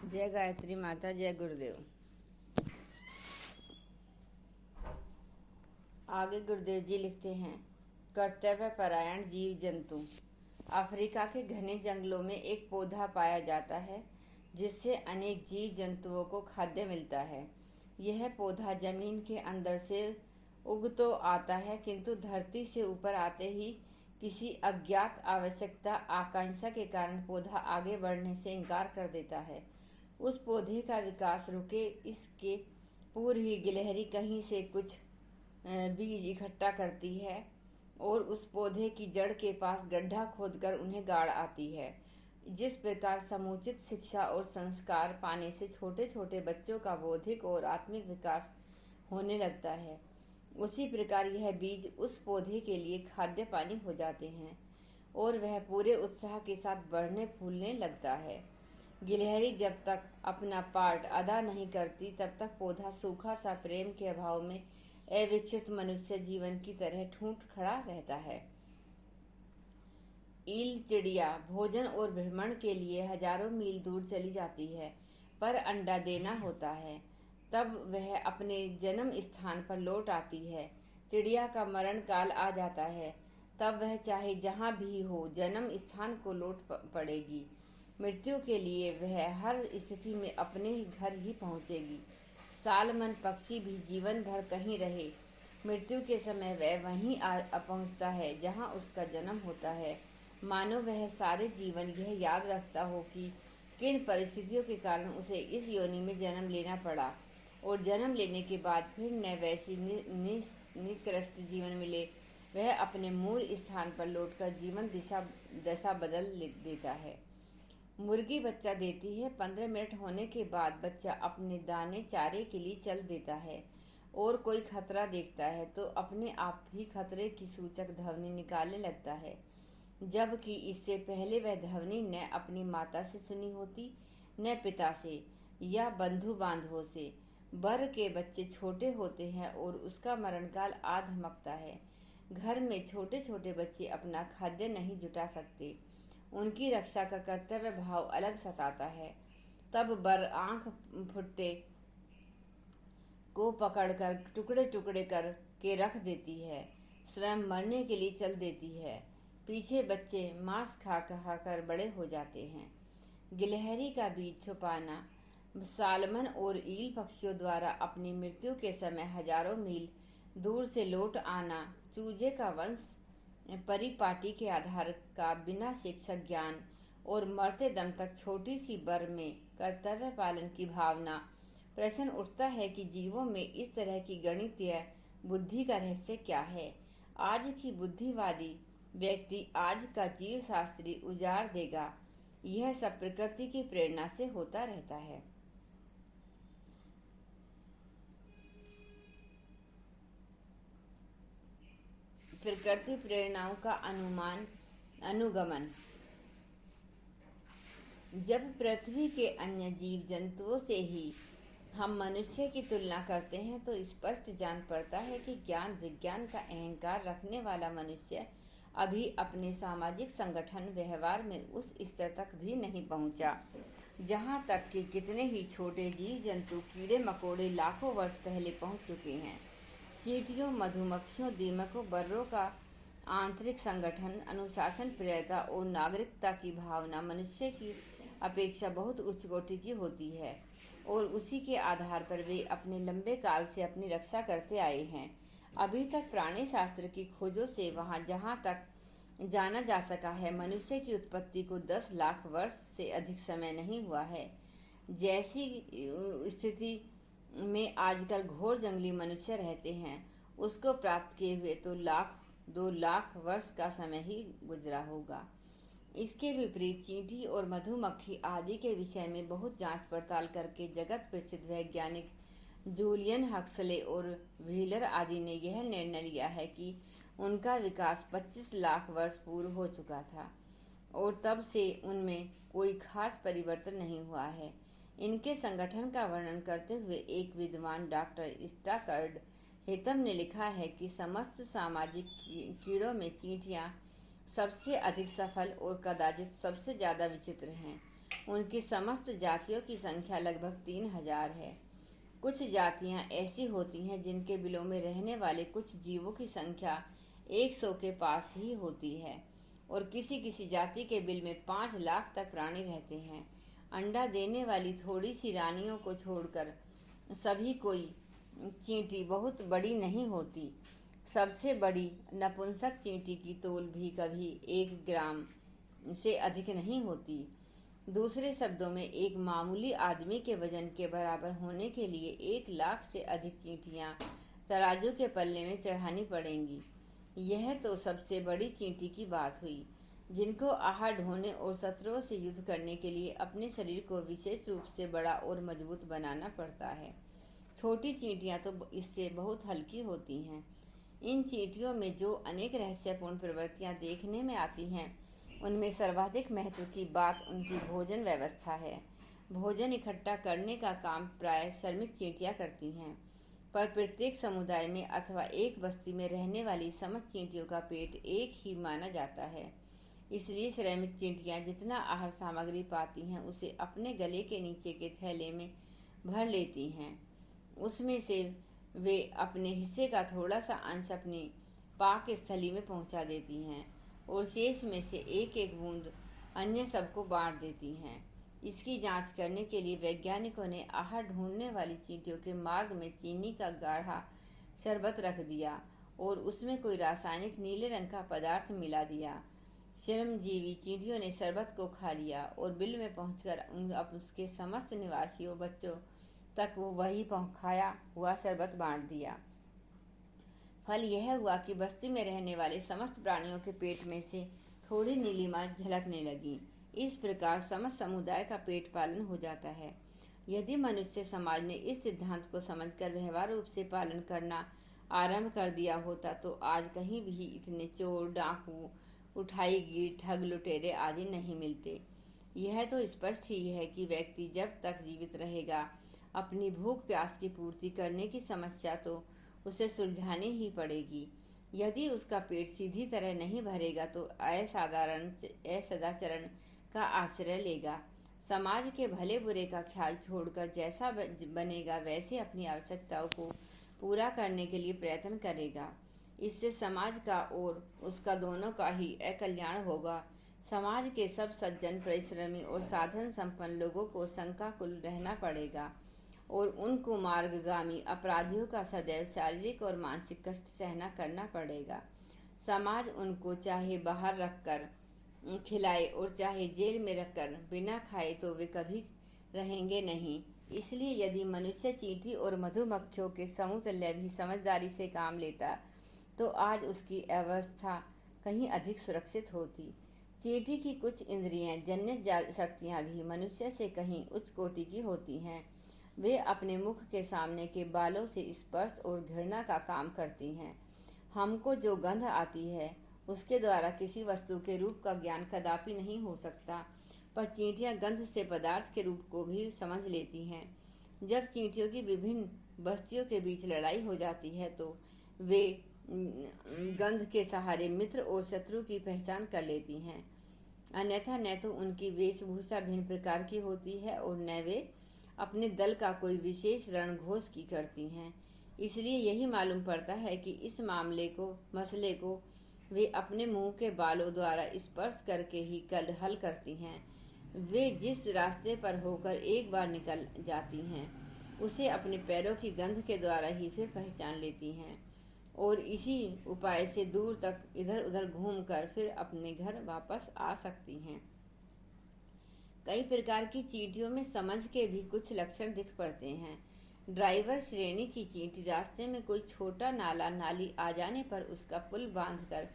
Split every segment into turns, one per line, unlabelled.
जय गायत्री माता, जय गुरुदेव। आगे गुरुदेव जी लिखते हैं, कर्तव्य परायण जीव जंतु। अफ्रीका के घने जंगलों में एक पौधा पाया जाता है जिससे अनेक जीव जंतुओं को खाद्य मिलता है। यह पौधा जमीन के अंदर से उग तो आता है, किंतु धरती से ऊपर आते ही किसी अज्ञात आवश्यकता आकांक्षा के कारण पौधा आगे बढ़ने से इनकार कर देता है। उस पौधे का विकास रुके इसके पूर्व ही गिलहरी कहीं से कुछ बीज इकट्ठा करती है और उस पौधे की जड़ के पास गड्ढा खोदकर उन्हें गाड़ आती है। जिस प्रकार समुचित शिक्षा और संस्कार पाने से छोटे छोटे बच्चों का बौद्धिक और आत्मिक विकास होने लगता है, उसी प्रकार यह बीज उस पौधे के लिए खाद्य पानी हो जाते हैं और वह पूरे उत्साह के साथ बढ़ने फूलने लगता है। गिलहरी जब तक अपना पार्ट अदा नहीं करती तब तक पौधा सूखा सा प्रेम के अभाव में अविकसित मनुष्य जीवन की तरह ठूंठ खड़ा रहता है। ईल चिड़िया भोजन और भ्रमण के लिए हजारों मील दूर चली जाती है, पर अंडा देना होता है तब वह अपने जन्म स्थान पर लौट आती है। चिड़िया का मरण काल आ जाता है तब वह चाहे जहाँ भी हो जन्म स्थान को लौट पड़ेगी। मृत्यु के लिए वह हर स्थिति में अपने ही घर ही पहुँचेगी। सालमन पक्षी भी जीवन भर कहीं रहे, मृत्यु के समय वह वहीं पहुँचता है जहाँ उसका जन्म होता है। मानो वह सारे जीवन यह याद रखता हो कि किन परिस्थितियों के कारण उसे इस योनि में जन्म लेना पड़ा और जन्म लेने के बाद फिर न वैसी निकृष्ट जीवन मिले। वह अपने मूल स्थान पर लौटकर जीवन दशा बदल देता है। मुर्गी बच्चा देती है, 15 मिनट होने के बाद बच्चा अपने दाने चारे के लिए चल देता है और कोई खतरा देखता है तो अपने आप ही खतरे की सूचक ध्वनि निकालने लगता है, जबकि इससे पहले वह ध्वनि न अपनी माता से सुनी होती, न पिता से या बंधु बांधवों से। बर के बच्चे छोटे होते हैं और उसका मरणकाल आ धमकता है। घर में छोटे छोटे बच्चे अपना खाद्य नहीं जुटा सकते, उनकी रक्षा का कर्तव्य भाव अलग सताता है। तब बर आंख फुट्टे को पकड़कर टुकड़े टुकड़े कर के रख देती है, स्वयं मरने के लिए चल देती है। पीछे बच्चे मांस खा कर बड़े हो जाते हैं। गिलहरी का बीज छुपाना, सालमन और ईल पक्षियों द्वारा अपनी मृत्यु के समय हजारों मील दूर से लौट आना, चूजे का वंश परिपाटी के आधार का बिना शिक्षक ज्ञान और मरते दम तक छोटी सी बर में कर्तव्य पालन की भावना। प्रश्न उठता है कि जीवों में इस तरह की गणितीय बुद्धि का रहस्य क्या है। आज की बुद्धिवादी व्यक्ति आज का जीव शास्त्री उजाड़ देगा। यह सब प्रकृति की प्रेरणा से होता रहता है। प्रकृति प्रेरणाओं का अनुगमन। जब पृथ्वी के अन्य जीव जंतुओं से ही हम मनुष्य की तुलना करते हैं तो स्पष्ट जान पड़ता है कि ज्ञान विज्ञान का अहंकार रखने वाला मनुष्य अभी अपने सामाजिक संगठन व्यवहार में उस स्तर तक भी नहीं पहुंचा जहां तक कि कितने ही छोटे जीव जंतु कीड़े मकोड़े लाखों वर्ष पहले पहुंच चुके हैं। चींटियों, मधुमक्खियों, दीमकों, बर्रों का आंतरिक संगठन, अनुशासन, प्रियता और नागरिकता की भावना मनुष्य की अपेक्षा बहुत उच्च कोटि की होती है और उसी के आधार पर वे अपने लंबे काल से अपनी रक्षा करते आए हैं। अभी तक प्राणी शास्त्र की खोजों से वहां जहां तक जाना जा सका है, मनुष्य की उत्पत्ति को 10 लाख वर्ष से अधिक समय नहीं हुआ है। जैसी स्थिति में आजकल घोर जंगली मनुष्य रहते हैं, उसको प्राप्त किए हुए तो 2 लाख वर्ष का समय ही गुजरा होगा। इसके विपरीत चींटी और मधुमक्खी आदि के विषय में बहुत जांच पड़ताल करके जगत प्रसिद्ध वैज्ञानिक जूलियन हक्सले और व्हीलर आदि ने यह निर्णय लिया है कि उनका विकास 25 लाख वर्ष पूर्व हो चुका था और तब से उनमें कोई खास परिवर्तन नहीं हुआ है। इनके संगठन का वर्णन करते हुए एक विद्वान डॉक्टर स्टाकर्ड हेतम ने लिखा है कि समस्त सामाजिक कीड़ों में चींटियां सबसे अधिक सफल और कदाचित सबसे ज्यादा विचित्र हैं। उनकी समस्त जातियों की संख्या लगभग 3000 है। कुछ जातियां ऐसी होती हैं जिनके बिलों में रहने वाले कुछ जीवों की संख्या 100 के पास ही होती है, और किसी किसी जाति के बिल में 5 लाख तक प्राणी रहते हैं। अंडा देने वाली थोड़ी सी रानियों को छोड़कर सभी कोई चींटी बहुत बड़ी नहीं होती। सबसे बड़ी नपुंसक चींटी की तौल भी कभी 1 ग्राम से अधिक नहीं होती। दूसरे शब्दों में, एक मामूली आदमी के वजन के बराबर होने के लिए 1 लाख से अधिक चींटियां तराजू के पल्ले में चढ़ानी पड़ेंगी। यह तो सबसे बड़ी चींटी की बात हुई, जिनको आहार ढूंढने और शत्रुओं से युद्ध करने के लिए अपने शरीर को विशेष रूप से बड़ा और मजबूत बनाना पड़ता है। छोटी चींटियां तो इससे बहुत हल्की होती हैं। इन चींटियों में जो अनेक रहस्यपूर्ण प्रवृत्तियां देखने में आती हैं, उनमें सर्वाधिक महत्व की बात उनकी भोजन व्यवस्था है। भोजन इकट्ठा करने का काम प्राय श्रमिक चींटियां करती हैं, पर प्रत्येक समुदाय में अथवा एक बस्ती में रहने वाली समस्त चींटियों का पेट एक ही माना जाता है। इसलिए श्रमिक चींटियां जितना आहार सामग्री पाती हैं, उसे अपने गले के नीचे के थैले में भर लेती हैं। उसमें से वे अपने हिस्से का थोड़ा सा अंश अपनी पाक स्थली में पहुंचा देती हैं, और शेष में से एक एक बूंद अन्य सबको बांट देती हैं। इसकी जांच करने के लिए वैज्ञानिकों ने आहार ढूंढने वाली चींटियों के मार्ग में चीनी का गाढ़ा शरबत रख दिया और उसमें कोई रासायनिक नीले रंग का पदार्थ मिला दिया। श्रमजीवी चींटियों ने शरबत को खा लिया और बिल में पहुंचकर उसके समस्त निवासियों बच्चों तक वो वही खाया हुआ शरबत बांट दिया। फल यह हुआ कि बस्ती में रहने वाले समस्त प्राणियों के पेट में से थोड़ी नीलिमा झलकने लगी। इस प्रकार समस्त समुदाय का पेट पालन हो जाता है। यदि मनुष्य समाज ने इस सिद्धांत को समझकर व्यवहार रूप से पालन करना आरंभ कर दिया होता, तो आज कहीं भी इतने चोर, डाकू, उठाईगीर, ठग, लुटेरे आदि नहीं मिलते। यह तो स्पष्ट ही है कि व्यक्ति जब तक जीवित रहेगा, अपनी भूख प्यास की पूर्ति करने की समस्या तो उसे सुलझानी ही पड़ेगी। यदि उसका पेट सीधी तरह नहीं भरेगा तो असदाचरण का आश्रय लेगा। समाज के भले बुरे का ख्याल छोड़कर जैसा बनेगा वैसे अपनी आवश्यकताओं को पूरा करने के लिए प्रयत्न करेगा। इससे समाज का और उसका दोनों का ही अकल्याण होगा। समाज के सब सज्जन, परिश्रमी और साधन संपन्न लोगों को शंकाकुल रहना पड़ेगा और उन कुमार्गगामी अपराधियों का सदैव शारीरिक और मानसिक कष्ट सहना करना पड़ेगा। समाज उनको चाहे बाहर रखकर खिलाए और चाहे जेल में रखकर बिना खाए तो वे कभी रहेंगे नहीं। इसलिए यदि मनुष्य चींटी और मधुमक्खियों के समतुल्य भी समझदारी से काम लेता, तो आज उसकी अवस्था कहीं अधिक सुरक्षित होती। चींटी की कुछ इंद्रियां, जन्य शक्तियां भी मनुष्य से कहीं उच्च कोटि की होती हैं। वे अपने मुख के सामने के बालों से स्पर्श और घृणा का काम करती हैं। हमको जो गंध आती है उसके द्वारा किसी वस्तु के रूप का ज्ञान कदापि नहीं हो सकता, पर चींटियां गंध से पदार्थ के रूप को भी समझ लेती हैं। जब चींटियों की विभिन्न बस्तियों के बीच लड़ाई हो जाती है तो वे गंध के सहारे मित्र और शत्रु की पहचान कर लेती हैं। अन्यथा न तो उनकी वेशभूषा भिन्न प्रकार की होती है और न वे अपने दल का कोई विशेष रणघोष की करती हैं। इसलिए यही मालूम पड़ता है कि इस मसले को वे अपने मुंह के बालों द्वारा स्पर्श करके ही हल करती हैं। वे जिस रास्ते पर होकर एक बार निकल जाती हैं, उसे अपने पैरों की गंध के द्वारा ही फिर पहचान लेती हैं और इसी उपाय से दूर तक इधर उधर घूमकर फिर अपने घर वापस आ सकती हैं। कई प्रकार की चींटियों में समझ के भी कुछ लक्षण दिख पड़ते हैं। ड्राइवर श्रेणी की चींटी रास्ते में कोई छोटा नाला नाली आ जाने पर उसका पुल बांधकर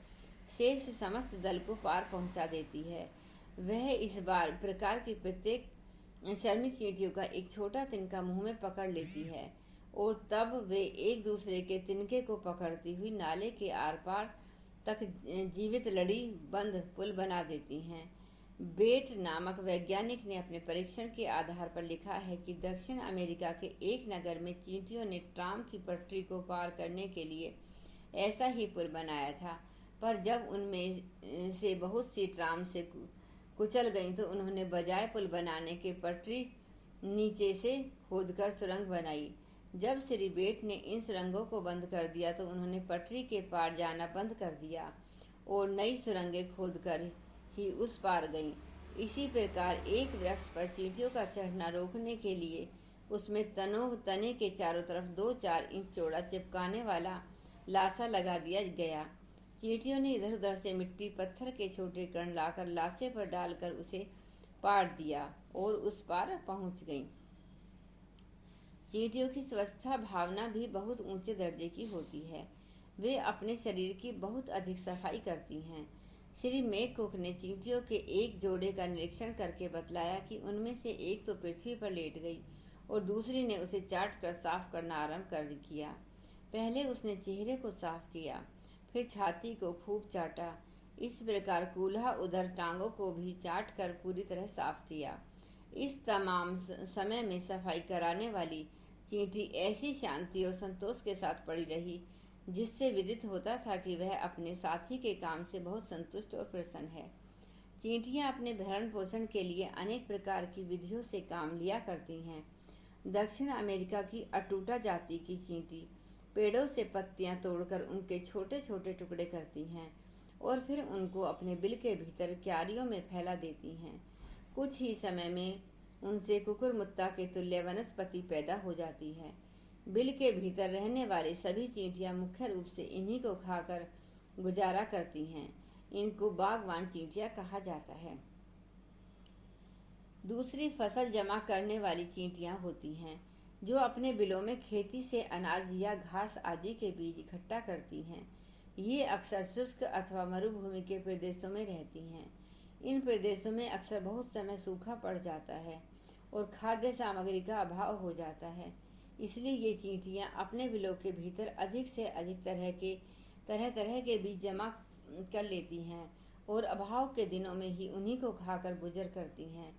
शेष समस्त दल को पार पहुंचा देती है। वह इस प्रकार की प्रत्येक शर्मी चींटियों का एक छोटा तिनका मुंह में पकड़ लेती है और तब वे एक दूसरे के तिनके को पकड़ती हुई नाले के आर पार तक जीवित लड़ी बंद पुल बना देती हैं। बेट नामक वैज्ञानिक ने अपने परीक्षण के आधार पर लिखा है कि दक्षिण अमेरिका के एक नगर में चींटियों ने ट्राम की पटरी को पार करने के लिए ऐसा ही पुल बनाया था, पर जब उनमें से बहुत सी ट्राम से कुचल गईं तो उन्होंने बजाय पुल बनाने के पटरी नीचे से खोदकर सुरंग बनाई। जब श्री बेट ने इन सुरंगों को बंद कर दिया तो उन्होंने पटरी के पार जाना बंद कर दिया और नई सुरंगें खोदकर ही उस पार गईं। इसी प्रकार एक वृक्ष पर चींटियों का चढ़ना रोकने के लिए उसमें तने के चारों तरफ 2-4 इंच चौड़ा चिपकाने वाला लाशा लगा दिया गया। चींटियों ने इधर उधर से मिट्टी पत्थर के छोटे कण लाकर लाशे पर डालकर उसे पाट दिया और उस पार पहुंच गईं। चींटियों की स्वच्छता भावना भी बहुत ऊंचे दर्जे की होती है। वे अपने शरीर की बहुत अधिक सफाई करती हैं। श्री मैककुक ने चींटियों के एक जोड़े का निरीक्षण करके बतलाया कि उनमें से एक तो पृथ्वी पर लेट गई और दूसरी ने उसे चाट कर साफ करना आरंभ कर किया। पहले उसने चेहरे को साफ किया, फिर छाती को खूब चाटा। इस प्रकार कूल्हा उधर टांगों को भी चाट कर पूरी तरह साफ किया। इस तमाम समय में सफाई कराने वाली चींटी ऐसी शांति और संतोष के साथ पड़ी रही जिससे विदित होता था कि वह अपने साथी के काम से बहुत संतुष्ट और प्रसन्न है। चींटियां अपने भरण पोषण के लिए अनेक प्रकार की विधियों से काम लिया करती हैं। दक्षिण अमेरिका की अटूटा जाति की चींटी पेड़ों से पत्तियां तोड़कर उनके छोटे छोटे टुकड़े करती हैं और फिर उनको अपने बिल के भीतर क्यारियों में फैला देती हैं। कुछ ही समय में उनसे कुकुरमुत्ता के तुल्य वनस्पति पैदा हो जाती है। बिल के भीतर रहने वाले सभी चींटियां मुख्य रूप से इन्हीं को खाकर गुजारा करती हैं। इनको बागवान चींटियां कहा जाता है। दूसरी फसल जमा करने वाली चींटियां होती हैं जो अपने बिलों में खेती से अनाज या घास आदि के बीज इकट्ठा करती हैं। ये अक्सर शुष्क अथवा मरुभूमि के प्रदेशों में रहती हैं। इन प्रदेशों में अक्सर बहुत समय सूखा पड़ जाता है और खाद्य सामग्री का अभाव हो जाता है। इसलिए ये चींटियां अपने बिलों के भीतर अधिक से अधिक तरह तरह के बीज जमा कर लेती हैं और अभाव के दिनों में ही उन्हीं को खाकर गुजर करती हैं।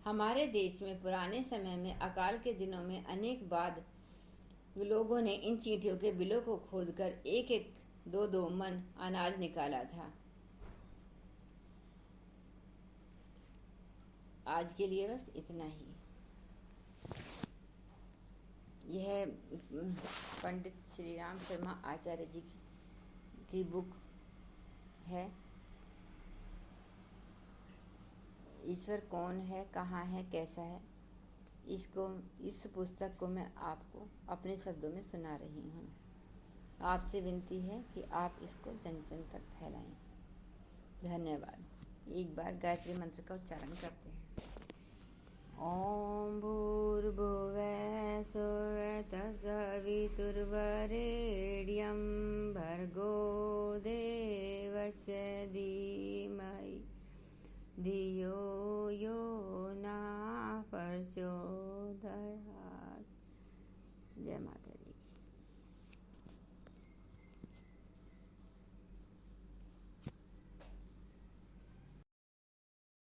हमारे देश में पुराने समय में अकाल के दिनों में अनेक बाद लोगों ने इन चींटियों के बिलों को खोदकर 1-1, 2-2 मन अनाज निकाला था। आज के लिए बस इतना ही। यह पंडित श्री राम शर्मा आचार्य जी की बुक है। ईश्वर कौन है, कहाँ है, कैसा है, इस पुस्तक को मैं आपको अपने शब्दों में सुना रही हूँ। आपसे विनती है कि आप इसको जन जन तक फैलाएं। धन्यवाद। एक बार गायत्री मंत्र का उच्चारण करते हैं। ओम भूर्भुवः स्वः तत्सवितुर्वरेण्यं भर्गो देवस्य धीमहि धियो यो न प्रचोदयात्। जय माता।